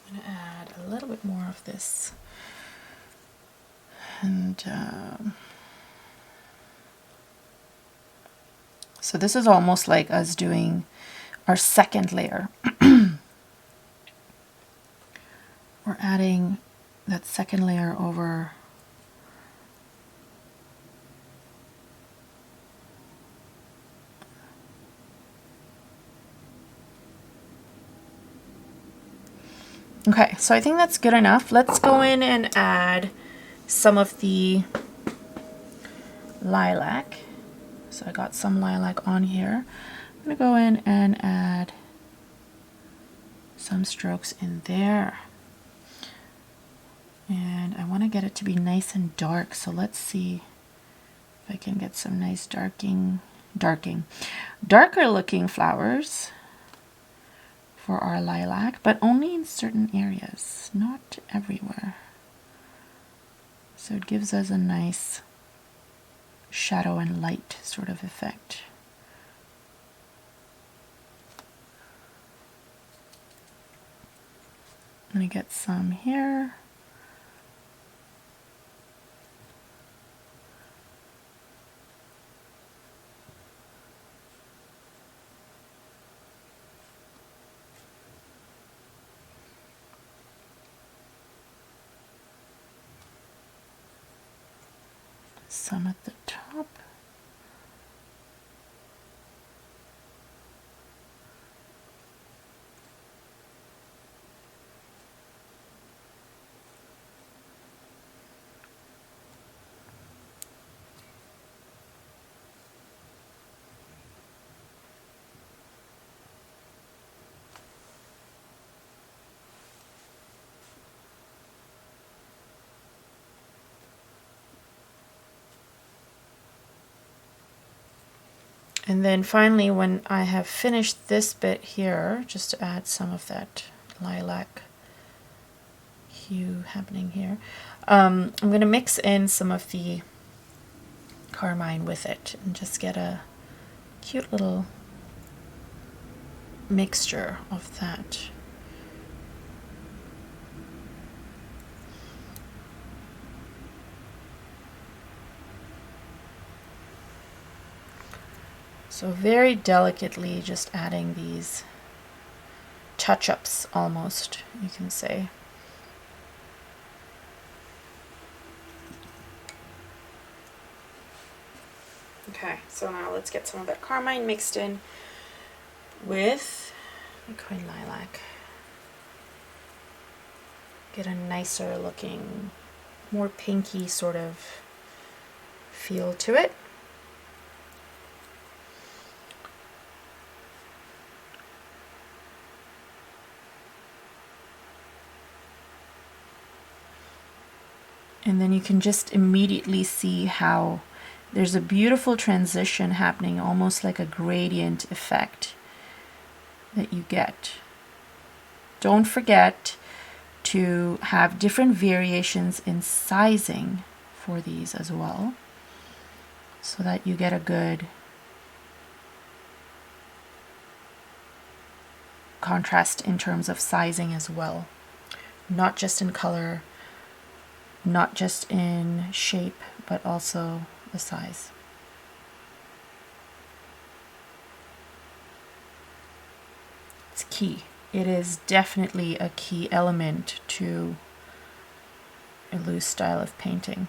going to add a little bit more of this. And so this is almost like us doing our second layer. We're adding that second layer over Okay, so I think that's good enough. Let's go in and add some of the lilac. So I got some lilac on here. I'm gonna go in and add some strokes in there. And I want to get it to be nice and dark, so let's see if I can get some nice darker looking flowers for our lilac, but only in certain areas, not everywhere. So it gives us a nice shadow and light sort of effect. I'm going to get some here. Some at the top. And then finally, when I have finished this bit here, just to add some of that lilac hue happening here, I'm going to mix in some of the carmine with it and just get a cute little mixture of that. So very delicately just adding these touch-ups almost, you can say. Okay, so now let's get some of that carmine mixed in with liquid lilac. Get a nicer looking, more pinky sort of feel to it. And then you can just immediately see how there's a beautiful transition happening, almost like a gradient effect that you get. Don't forget to have different variations in sizing for these as well, so that you get a good contrast in terms of sizing as well, not just in color, not just in shape, but also the size. It's key. It is definitely a key element to a loose style of painting.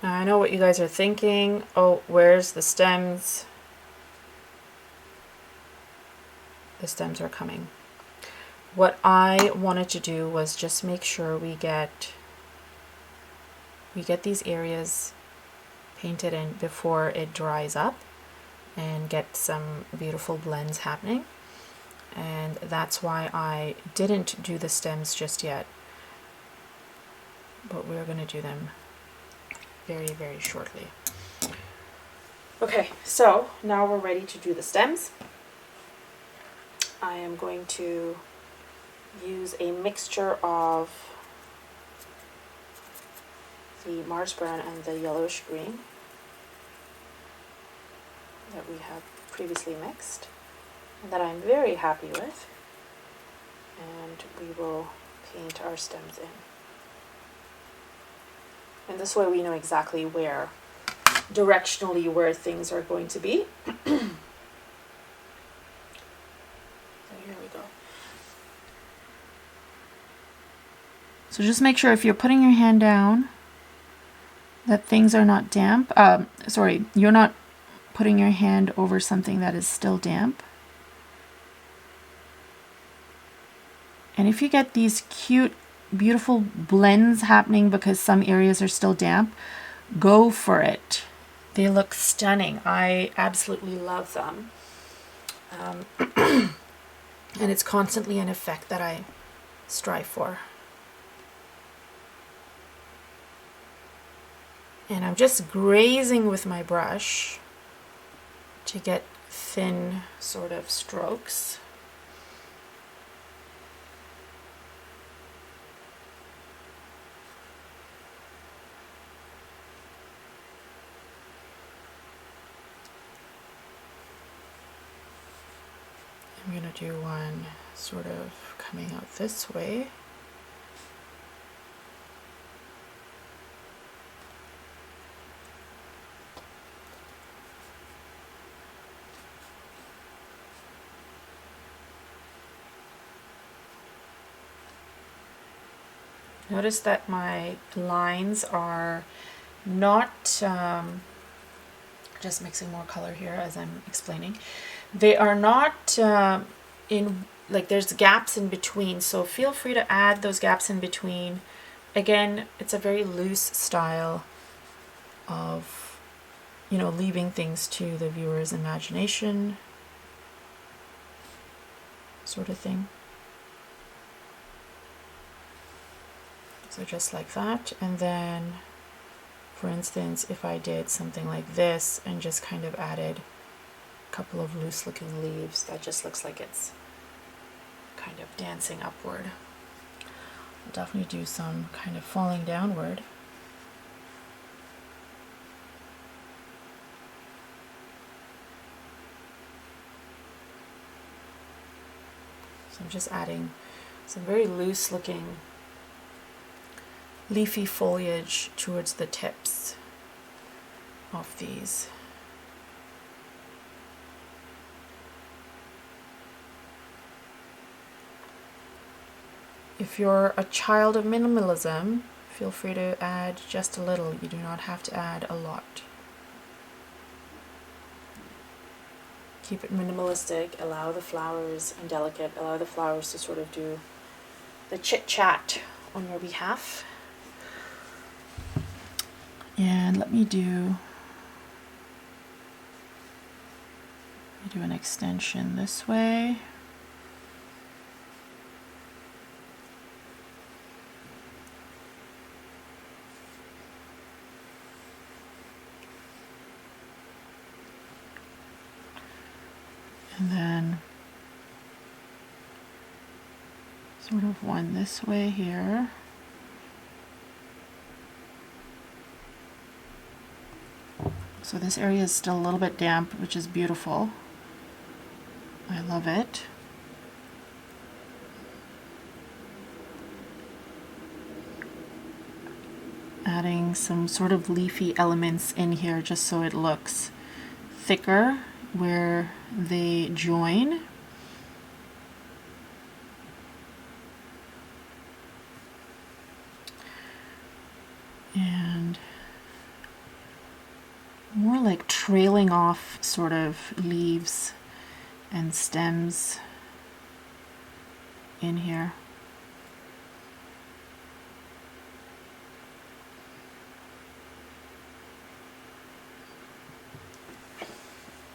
Now I know what you guys are thinking. Oh, where's the stems? The stems are coming. What I wanted to do was just make sure we get these areas painted in before it dries up and get some beautiful blends happening. And that's why I didn't do the stems just yet, but we're going to do them very, very shortly. Okay, so now we're ready to do the stems. I am going to use a mixture of the Mars brown and the yellowish green that we have previously mixed and that I'm very happy with, and we will paint our stems in. And this way we know exactly where, directionally, where things are going to be. So here we go. So just make sure if you're putting your hand down that things are not damp. Sorry, you're not putting your hand over something that is still damp. And if you get these cute, beautiful blends happening because some areas are still damp, go for it. They look stunning. I absolutely love them. And it's constantly an effect that I strive for. And I'm just grazing with my brush to get thin sort of strokes. I'm going to do one sort of coming out this way. Notice that my lines are not, just mixing more color here as I'm explaining, they are not in, like there's gaps in between, so feel free to add those gaps in between. Again, it's a very loose style. of, you know, leaving things to the viewer's imagination, sort of thing. So just like that. And then, for instance, if I did something like this and just kind of added a couple of loose looking leaves, that just looks like it's kind of dancing upward. I'll definitely do some kind of falling downward. So I'm just adding some very loose looking leafy foliage towards the tips of these. If you're a child of minimalism, feel free to add just a little. You do not have to add a lot. Keep it minimalistic, allow the flowers, and delicate, allow the flowers to sort of do the chit chat on your behalf. And let me do an extension this way. And then sort of one this way here. So this area is still a little bit damp, which is beautiful. I love it. Adding some sort of leafy elements in here just so it looks thicker where they join. And more like trailing off sort of leaves and stems in here.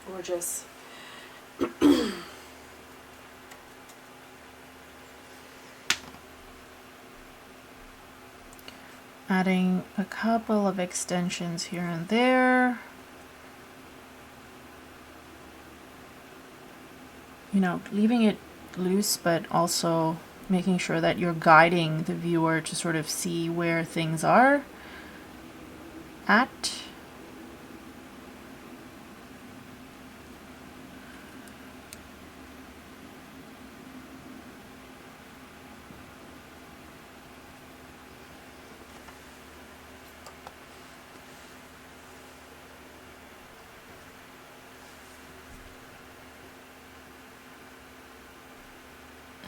Gorgeous. Adding a couple of extensions here and there. You know, leaving it loose, but also making sure that you're guiding the viewer to sort of see where things are at.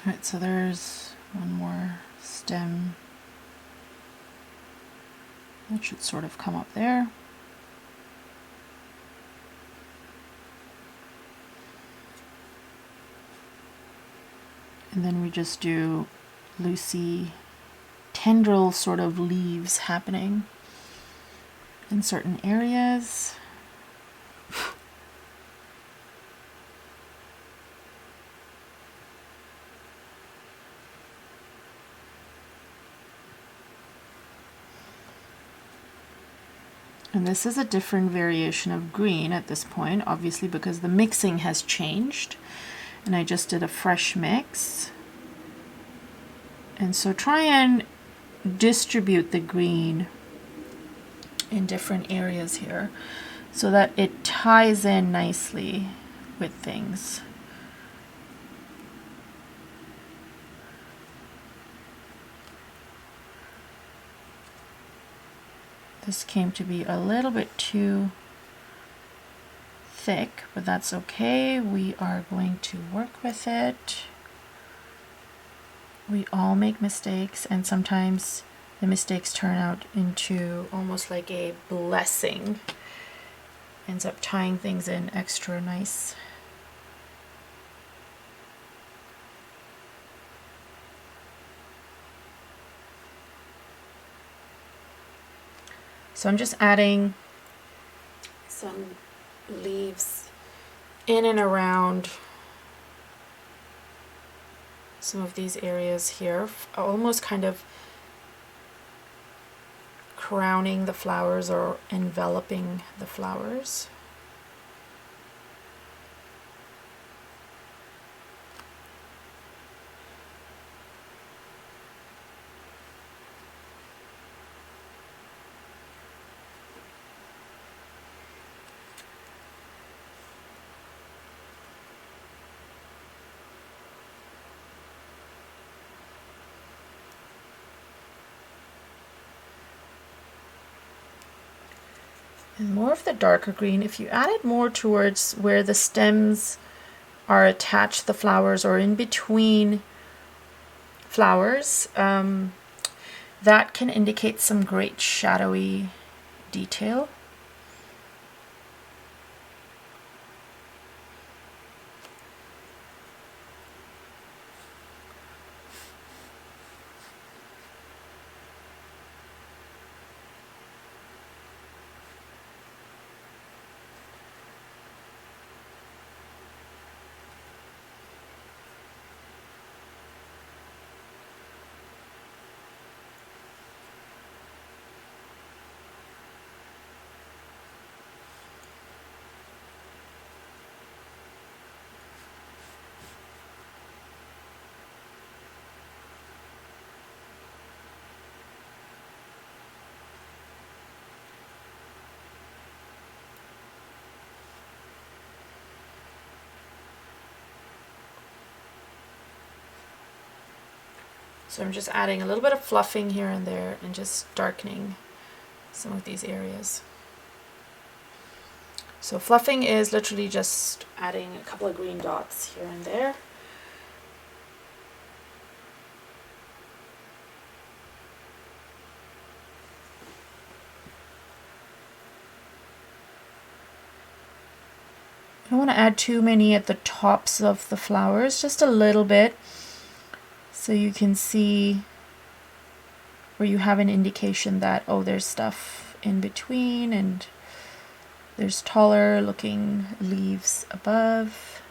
Alright, so there's one more stem that should sort of come up there. And then we just do loosey tendril sort of leaves happening in certain areas. And this is a different variation of green at this point, obviously because the mixing has changed. And I just did a fresh mix. And so try and distribute the green in different areas here so that it ties in nicely with things. This came to be a little bit too thick, but that's okay. We are going to work with it. We all make mistakes, and sometimes the mistakes turn out into almost like a blessing. Ends up tying things in extra nice. So I'm just adding some leaves in and around some of these areas here, almost kind of crowning the flowers or enveloping the flowers. And more of the darker green, if you add it more towards where the stems are attached to the flowers or in between flowers, that can indicate some great shadowy detail. So I'm just adding a little bit of fluffing here and there and just darkening some of these areas. So fluffing is literally just adding a couple of green dots here and there. I don't want to add too many at the tops of the flowers, just a little bit, so you can see where you have an indication that, oh, there's stuff in between and there's taller looking leaves above.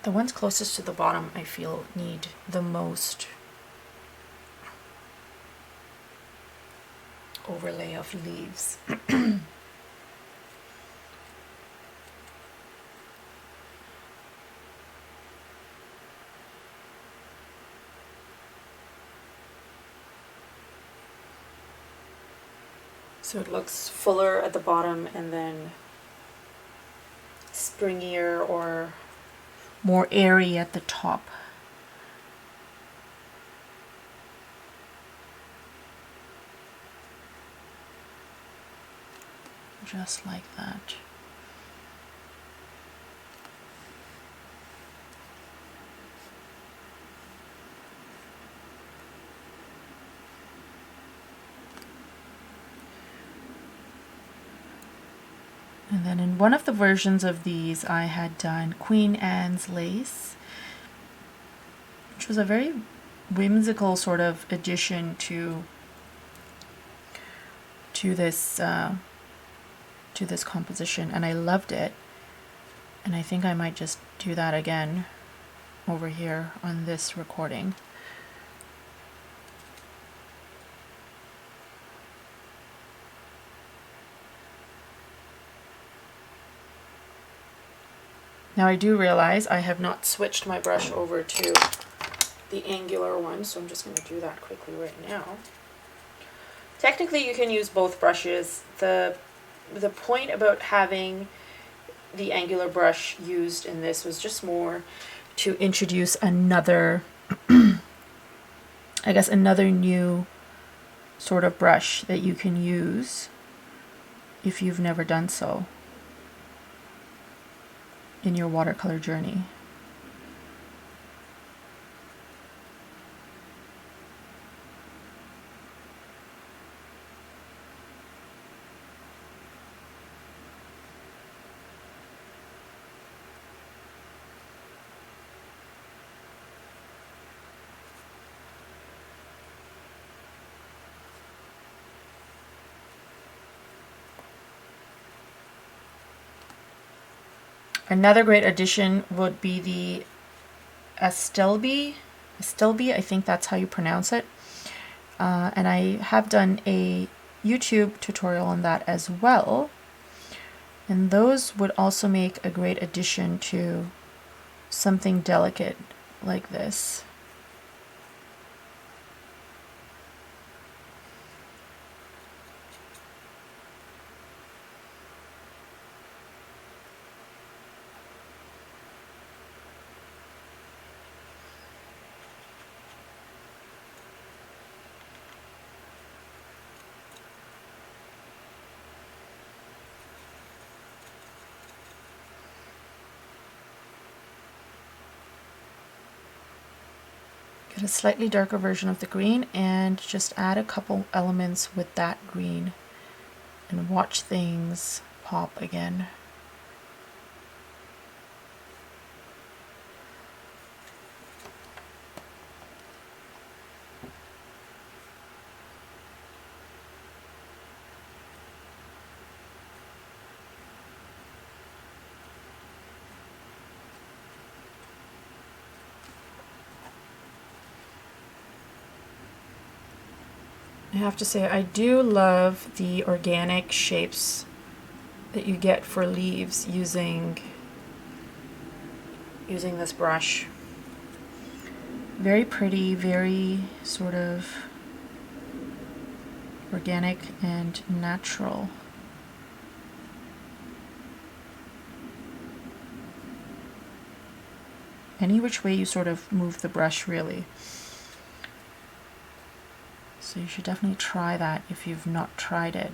The ones closest to the bottom, I feel, need the most overlay of leaves. So it looks fuller at the bottom and then springier or more airy at the top. Just like that. And then in one of the versions of these, I had done Queen Anne's lace, which was a very whimsical sort of addition to this composition, and I loved it. And I think I might just do that again over here on this recording. Now I do realize I have not switched my brush over to the angular one, so I'm just going to do that quickly right now. Technically you can use both brushes. The point about having the angular brush used in this was just more to introduce another I guess, another new sort of brush that you can use if you've never done so in your watercolor journey. Another great addition would be the Astelby, I think that's how you pronounce it. And I have done a YouTube tutorial on that as well. And those would also make a great addition to something delicate like this. Get a slightly darker version of the green and just add a couple elements with that green and watch things pop again. I have to say, I do love the organic shapes that you get for leaves using this brush. Very pretty, very sort of organic and natural. Any which way you sort of move the brush, really. So you should definitely try that if you've not tried it.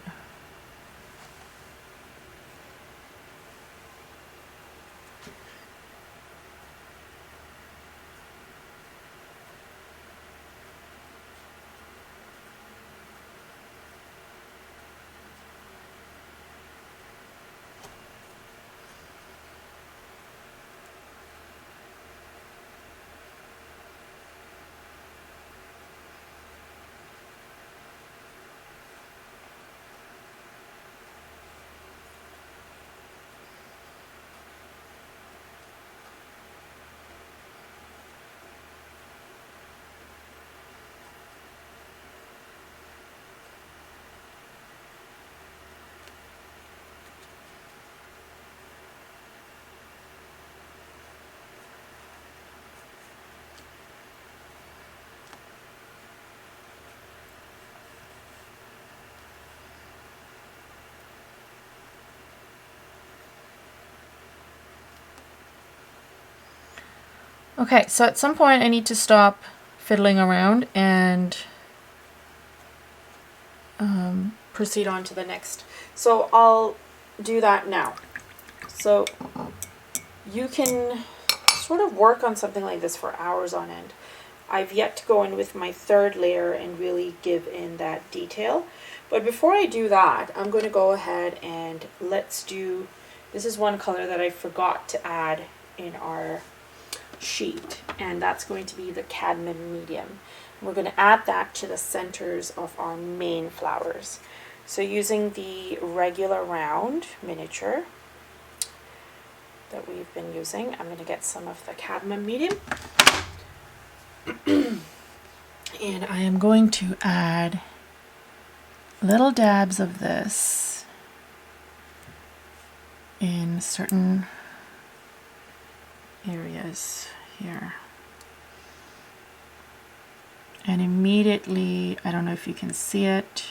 Okay, so at some point I need to stop fiddling around and proceed on to the next. So I'll do that now. So you can sort of work on something like this for hours on end. I've yet to go in with my third layer and really give in that detail. But before I do that, I'm going to go ahead and let's do, this is one color that I forgot to add in our sheet, and that's going to be the cadmium medium. We're going to add that to the centers of our main flowers. So using the regular round miniature that we've been using, I'm going to get some of the cadmium medium and I am going to add little dabs of this in certain areas here. And immediately, I don't know if you can see it,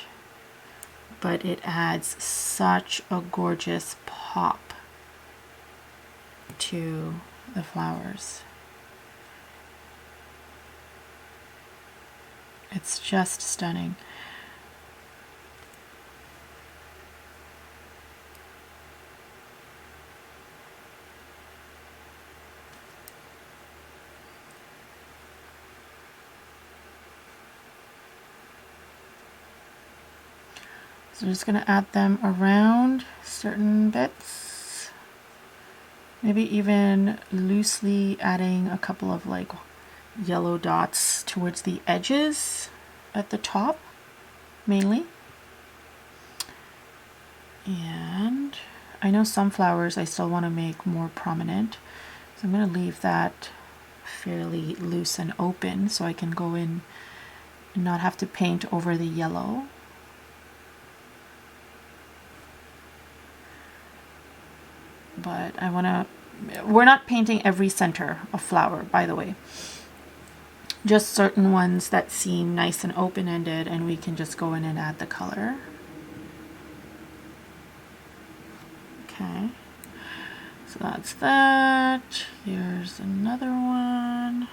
but it adds such a gorgeous pop to the flowers. It's just stunning. So I'm just going to add them around certain bits. Maybe even loosely adding a couple of like yellow dots towards the edges at the top, mainly. And I know some flowers I still want to make more prominent, so I'm going to leave that fairly loose and open so I can go in and not have to paint over the yellow. But I want to, we're not painting every center of flower, by the way. Just certain ones that seem nice and open-ended, and we can just go in and add the color. Okay, so that's that. Here's another one.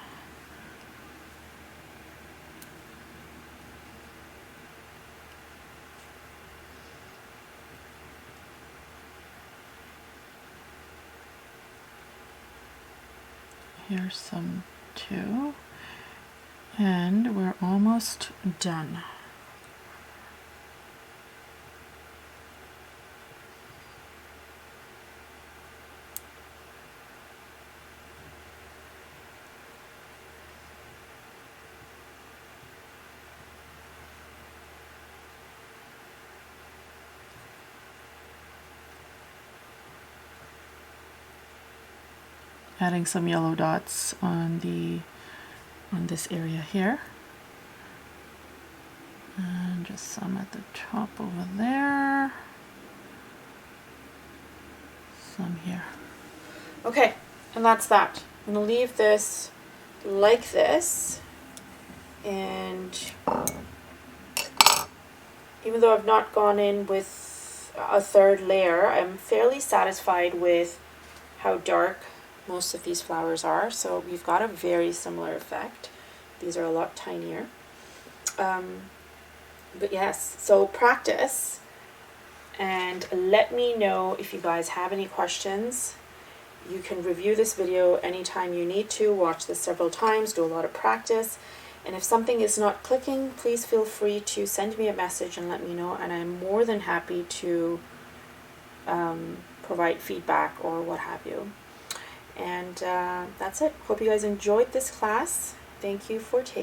Here's some too. And we're almost done. Adding some yellow dots on this area here, and just some at the top over there, some here. Okay, and that's that. I'm gonna leave this like this, and even though I've not gone in with a third layer, I'm fairly satisfied with how dark most of these flowers are. So we've got a very similar effect. These are a lot tinier. But yes, so practice and let me know if you guys have any questions. You can review this video anytime you need to, watch this several times, do a lot of practice. And if something is not clicking, please feel free to send me a message and let me know, and I'm more than happy to provide feedback or what have you. And that's it. Hope you guys enjoyed this class. Thank you for taking